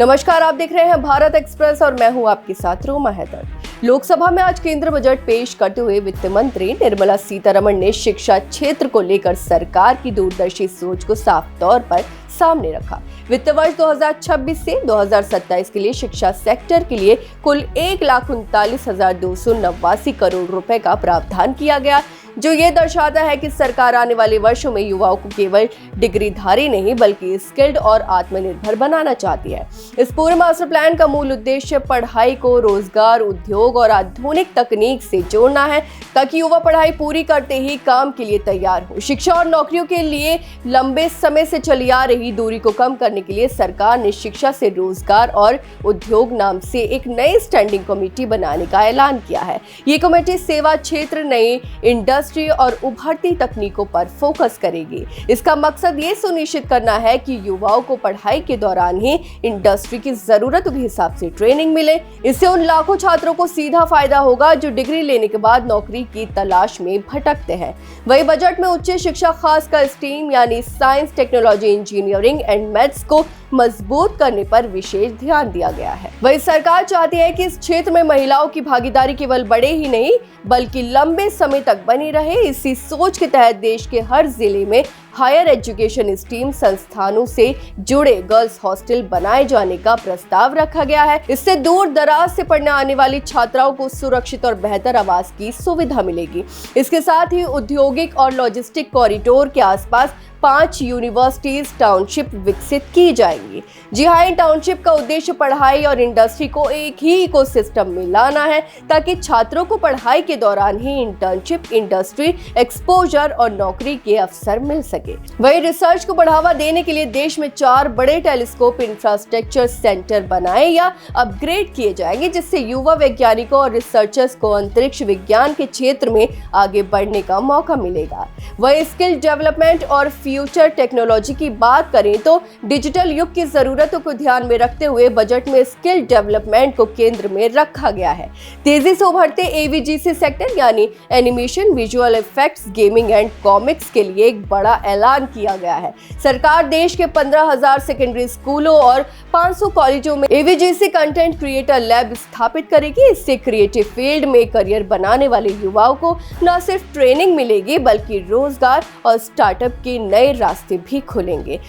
नमस्कार, आप देख रहे हैं भारत एक्सप्रेस और मैं हूं आपके साथ रोमा हैदर। लोकसभा में आज केंद्र बजट पेश करते हुए वित्त मंत्री निर्मला सीतारमण ने शिक्षा क्षेत्र को लेकर सरकार की दूरदर्शी सोच को साफ तौर पर सामने रखा। वित्त वर्ष 2026 से 2027 के लिए शिक्षा सेक्टर के लिए कुल 1,39,289 करोड़ रुपए का प्रावधान किया गया, जो ये दर्शाता है कि सरकार आने वाले वर्षों में युवाओं को केवल डिग्रीधारी नहीं बल्कि स्किल्ड और आत्मनिर्भर बनाना चाहती है। इस पूरे मास्टर प्लान का मूल उद्देश्य पढ़ाई को रोजगार, उद्योग और आधुनिक तकनीक से जोड़ना है, ताकि युवा पढ़ाई पूरी करते ही काम के लिए तैयार हो। शिक्षा और नौकरियों के लिए लंबे समय से चली आ रही दूरी को कम करने के लिए सरकार ने शिक्षा से रोजगार और उद्योग नाम से एक नई स्टैंडिंग कमेटी बनाने का ऐलान किया है। ये कमेटी सेवा क्षेत्र, नई इंडस्ट्री और उभरती तकनीकों पर फोकस करेगी। इसका मकसद ये सुनिश्चित करना है कि युवाओं को पढ़ाई के दौरान ही इंडस्ट्री की जरूरतों के हिसाब से ट्रेनिंग मिले। इससे उन लाखों छात्रों को सीधा फायदा होगा जो डिग्री लेने के बाद नौकरी की तलाश में भटकते हैं। वही बजट में उच्च शिक्षा, खासकर स्टीम यानी science, technology, engineering and maths को मजबूत करने पर विशेष ध्यान दिया गया है। वही सरकार चाहती है कि इस क्षेत्र में महिलाओं की भागीदारी केवल बढ़े ही नहीं बल्कि लंबे समय तक बनी रहे। इसी सोच के तहत देश के हर जिले में हायर एजुकेशन स्टीम संस्थानों से जुड़े गर्ल्स हॉस्टल बनाए जाने का प्रस्ताव रखा गया है। इससे दूर दराज से पढ़ने आने वाली छात्राओं को सुरक्षित और बेहतर आवास की सुविधा मिलेगी। इसके साथ ही औद्योगिक और लॉजिस्टिक कॉरिडोर के आसपास 5 यूनिवर्सिटीज टाउनशिप विकसित की जाएंगी। जी हाँ, इन टाउनशिप का उद्देश्य पढ़ाई और इंडस्ट्री को एक ही इकोसिस्टम में लाना है, ताकि छात्रों को पढ़ाई के दौरान ही इंटर्नशिप, इंडस्ट्री एक्सपोजर और नौकरी के अवसर मिल सके। वहीं रिसर्च को बढ़ावा देने के लिए देश में 4 बड़े टेलीस्कोप इंफ्रास्ट्रक्चर सेंटर बनाए या अपग्रेड किए जाएंगे, जिससे युवा वैज्ञानिकों और रिसर्चर्स को अंतरिक्ष विज्ञान के क्षेत्र में आगे बढ़ने का मौका मिलेगा। वहीं स्किल डेवलपमेंट और फ्यूचर टेक्नोलॉजी की बात करें तो डिजिटल युग की जरूरतों को ध्यान में रखते हुए बजट में स्किल डेवलपमेंट को केंद्र में रखा गया है। तेजी से उभरते एवीजीसी सेक्टर यानी animation, visual effects, gaming and comics के लिए एक बड़ा ऐलान किया गया है। सरकार देश के 15,000 सेकेंडरी स्कूलों और 500 कॉलेजों में एवीजीसी कंटेंट क्रिएटर लैब स्थापित करेगी। इससे क्रिएटिव फील्ड में करियर बनाने वाले युवाओं को न सिर्फ ट्रेनिंग मिलेगी बल्कि रोजगार और स्टार्टअप के नए रास्ते भी खुलेंगे।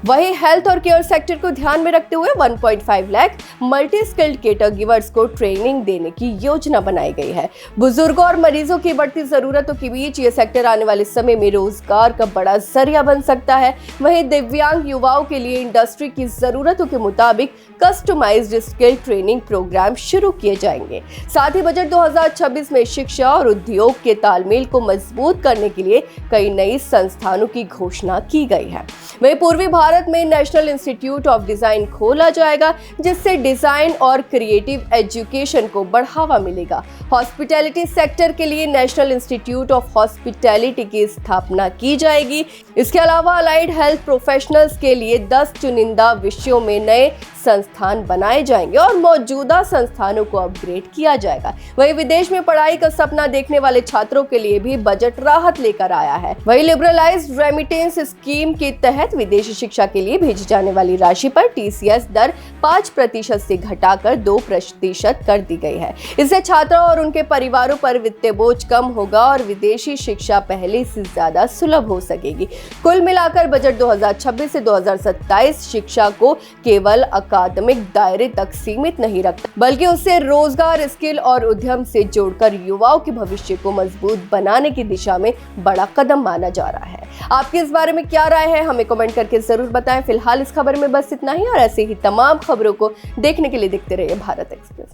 वहीं हेल्थ और केयर सेक्टर को ध्यान में रखते हुए 1.5 लाख मल्टी स्किल्ड कैटेगरीज को ट्रेनिंग देने की योजना बनाई गई है। बुजुर्गों और मरीजों की बढ़ती जरूरतों के बीच ये सेक्टर आने वाले समय में रोजगार का बड़ा जरिया बन सकता है। वहीं दिव्यांग युवाओं के लिए इंडस्ट्री की जरूरतों के मुताबिक कस्टमाइज्ड स्किल ट्रेनिंग प्रोग्राम शुरू किए जाएंगे। साथ ही बजट 2026 में शिक्षा और उद्योग के तालमेल को मजबूत करने के लिए कई नई संस्थानों की घोषणा की गई है। वहीं पूर्वी भारत में नेशनल इंस्टीट्यूट ऑफ डिजाइन खोला जाएगा, जिससे डिजाइन और क्रिएटिव एजुकेशन को बढ़ावा मिलेगा। हॉस्पिटैलिटी सेक्टर के लिए नेशनल इंस्टीट्यूट ऑफ हॉस्पिटैलिटी की स्थापना की जाएगी। इसके अलावा अलाइड हेल्थ प्रोफेशनल्स के लिए 10 चुनिंदा विषयों में नए संस्थान बनाए जाएंगे और मौजूदा संस्थानों को अपग्रेड किया जाएगा। वहीं विदेश में पढ़ाई का सपना देखने वाले छात्रों के लिए भी बजट राहत लेकर आया है। वहीं लिबरलाइज्ड रेमिटेंस स्कीम के तहत विदेशी शिक्षा के लिए भेजी जाने वाली राशि पर टीसीएस दर 5% से घटाकर 2% कर दी गई है। इससे छात्रों और उनके परिवारों पर वित्तीय बोझ कम होगा और विदेशी शिक्षा पहले से ज्यादा सुलभ हो सकेगी। कुल मिलाकर बजट 2026 से 2027 शिक्षा को केवल अकादमिक दायरे तक सीमित नहीं रखता, बल्कि उसे रोजगार, स्किल और उद्यम से जोड़कर युवाओं के भविष्य को मजबूत बनाने की दिशा में बड़ा कदम माना जा रहा है। आपकी इस बारे में क्या राय है, हमें कमेंट करके जरूर बताएं। फिलहाल इस खबर में बस इतना ही और ऐसे ही तमाम खबरों को देखने के लिए देखते रहिए भारत एक्सप्रेस।